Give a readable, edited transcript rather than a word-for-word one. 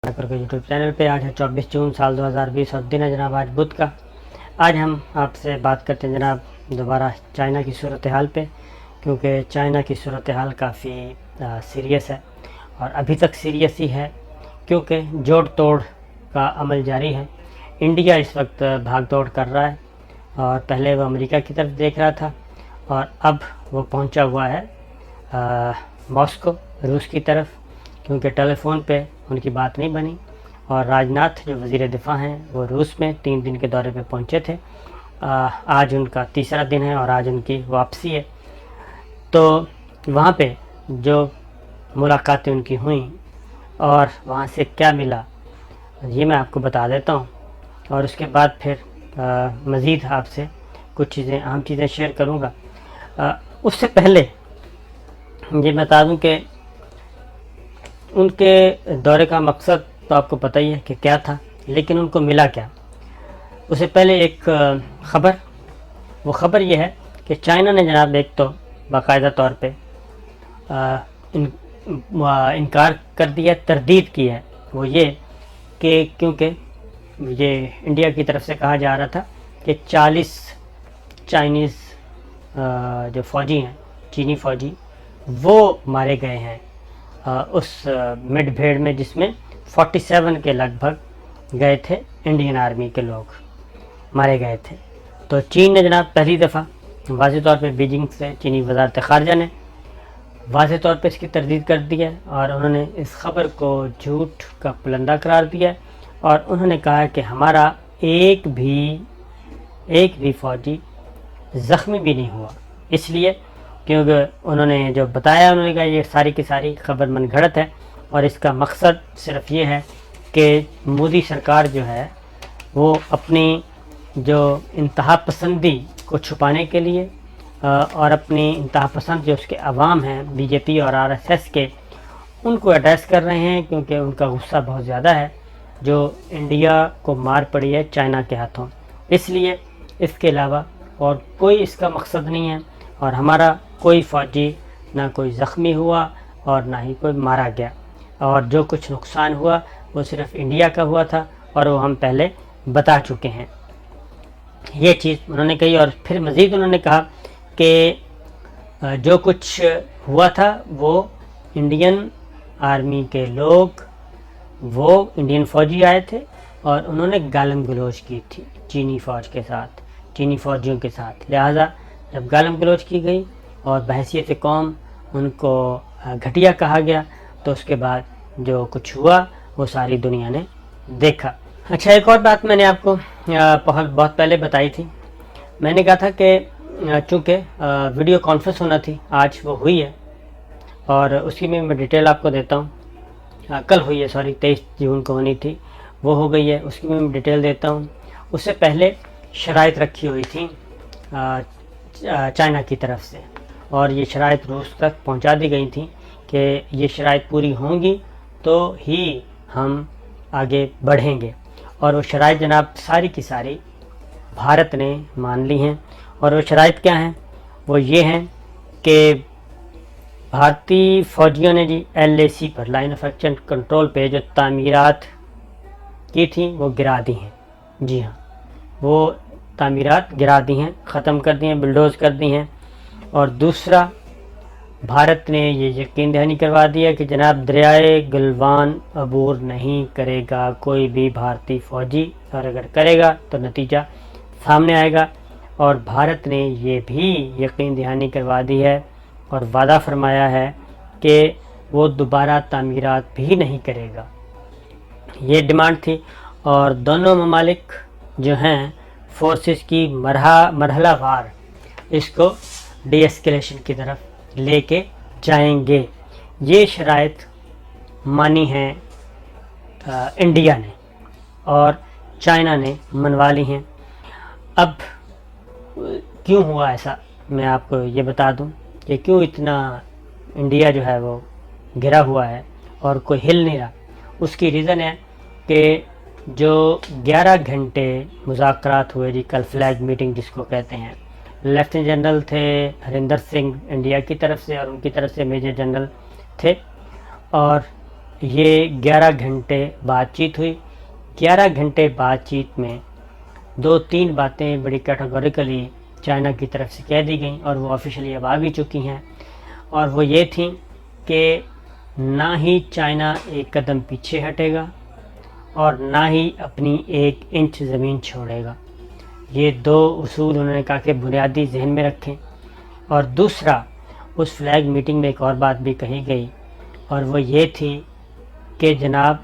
करके YouTube channel पे। आज है 24 जून साल 2020 और दिन है जनाब आज बुध का। आज हम आपसे बात करते हैं जनाब दोबारा चाइना की सूरत हाल पे, क्योंकि चाइना की सूरत हाल काफ़ी सीरियस है और अभी तक सीरियस ही है, क्योंकि जोड़ तोड़ का अमल जारी है। इंडिया इस वक्त भाग दौड़ कर रहा है और पहले वो अमेरिका की तरफ देख रहा था और अब वो पहुंचा हुआ है मॉस्को रूस की तरफ, क्योंकि टेलीफोन पे उनकी बात नहीं बनी। और राजनाथ जो वज़ीर दिफ़ा हैं वो रूस में 3 दिन के दौरे पे पहुंचे थे। आज उनका तीसरा दिन है और आज उनकी वापसी है। तो वहाँ पे जो मुलाकातें उनकी हुई और वहाँ से क्या मिला ये मैं आपको बता देता हूँ, और उसके बाद फिर मज़ीद आपसे कुछ चीज़ें अहम चीज़ें शेयर करूँगा। उससे पहले ये बता दूँ कि उनके दौरे का मकसद तो आपको पता ही है कि क्या था, लेकिन उनको मिला क्या। उससे पहले एक ख़बर, वो ख़बर ये है कि चाइना ने जनाब एक तो बाकायदा तौर पे इनकार कर दिया, तरदीद की है। वो ये कि क्योंकि ये इंडिया की तरफ से कहा जा रहा था कि 40 चाइनीज़ जो फ़ौजी हैं, चीनी फ़ौजी, वो मारे गए हैं उस मुठभेड़ में, जिसमें 47 के लगभग गए थे इंडियन आर्मी के लोग, मारे गए थे। तो चीन ने जनाब पहली दफ़ा वाज़ेह तौर पे बीजिंग से चीनी वज़ारत ख़ारजा ने वाज़ेह तौर पे इसकी तरदीद कर दी है और उन्होंने इस ख़बर को झूठ का पुलंदा करार दिया है और उन्होंने कहा कि हमारा एक भी फ़ौजी ज़ख्मी भी नहीं हुआ, इसलिए क्योंकि उन्होंने जो बताया, उन्होंने कहा ये सारी की सारी खबर मनगढ़ंत है और इसका मकसद सिर्फ ये है कि मोदी सरकार जो है वो अपनी जो इंतहा पसंदी को छुपाने के लिए और अपनी इंतहा पसंद जो उसके अवाम हैं बीजेपी और आरएसएस के, उनको एड्रेस कर रहे हैं, क्योंकि उनका गुस्सा बहुत ज़्यादा है जो इंडिया को मार पड़ी है चाइना के हाथों। इसलिए इसके अलावा और कोई इसका मकसद नहीं है और हमारा कोई फ़ौजी ना कोई ज़ख्मी हुआ और ना ही कोई मारा गया, और जो कुछ नुकसान हुआ वो सिर्फ इंडिया का हुआ था और वो हम पहले बता चुके हैं। ये चीज़ उन्होंने कही और फिर मज़ीद उन्होंने कहा कि जो कुछ हुआ था वो इंडियन आर्मी के लोग, वो इंडियन फ़ौजी आए थे और उन्होंने गालम गलोच की थी चीनी फ़ौज के साथ, चीनी फ़ौजियों के साथ। लिहाजा जब गालम गलोच की गई और बहैसियत कौम उनको घटिया कहा गया, तो उसके बाद जो कुछ हुआ वो सारी दुनिया ने देखा। अच्छा, एक और बात मैंने आपको बहुत पहले बताई थी। मैंने कहा था कि चूँकि वीडियो कॉन्फ्रेंस होना थी, आज वो हुई है और उसकी मैं डिटेल आपको देता हूँ। कल हुई है, सॉरी 23 जून को होनी थी, वो हो गई है, उसकी मैं डिटेल देता हूँ। उससे पहले शराइत रखी हुई थी चाइना की तरफ से और ये शराइत रूस तक पहुंचा दी गई थी कि ये शराइत पूरी होंगी तो ही हम आगे बढ़ेंगे, और वो शराइत जनाब सारी की सारी भारत ने मान ली हैं। और वो शराइत क्या हैं? वो ये हैं कि भारतीय फ़ौजियों ने जी LAC पर, लाइन ऑफ एक्शन कंट्रोल पे, जो तामीरात की थी वो गिरा दी हैं। जी हाँ, वो तामीरात गिरा दी हैं, ख़त्म कर दी हैं, बुलडोज़ कर दी हैं। और दूसरा, भारत ने ये यकीन दहानी करवा दिया कि जनाब दरियाए गलवान अबूर नहीं करेगा कोई भी भारतीय फ़ौजी, और अगर करेगा तो नतीजा सामने आएगा। और भारत ने ये भी यकीन दहानी करवा दी है और वादा फरमाया है कि वो दोबारा तामीरात भी नहीं करेगा। ये डिमांड थी और दोनों ममालिक जो हैं फोर्सेस की मरहलावार इसको डीएस्केलेशन की तरफ लेके जाएंगे। ये शराइत मानी है इंडिया ने और चाइना ने मनवा ली हैं। अब क्यों हुआ ऐसा, मैं आपको ये बता दूं कि क्यों इतना इंडिया जो है वो घिरा हुआ है और कोई हिल नहीं रहा। उसकी रीज़न है कि जो 11 घंटे मुज़ाकरात हुए जी, कल फ्लैग मीटिंग जिसको कहते हैं, लेफ्टिनेंट जनरल थे हरिंदर सिंह इंडिया की तरफ से और उनकी तरफ से मेजर जनरल थे, और یہ 11 گھنٹے بات چیت ہوئی. 11 گھنٹے بات چیت میں 2-3 باتیں بڑی کیٹیگوریکلی چائنا کی طرف سے کہہ دی گئیں اور وہ آفیشلی اب آ بھی چکی ہیں, اور وہ یہ تھیں کہ نہ ہی چائنا ایک قدم پیچھے ہٹے گا اور نہ ہی اپنی 1 انچ زمین چھوڑے گا. یہ 2 اصول انہوں نے کہا کہ بنیادی ذہن میں رکھیں. اور دوسرا, اس فلیگ میٹنگ میں ایک اور بات بھی کہی گئی, اور وہ یہ تھی کہ جناب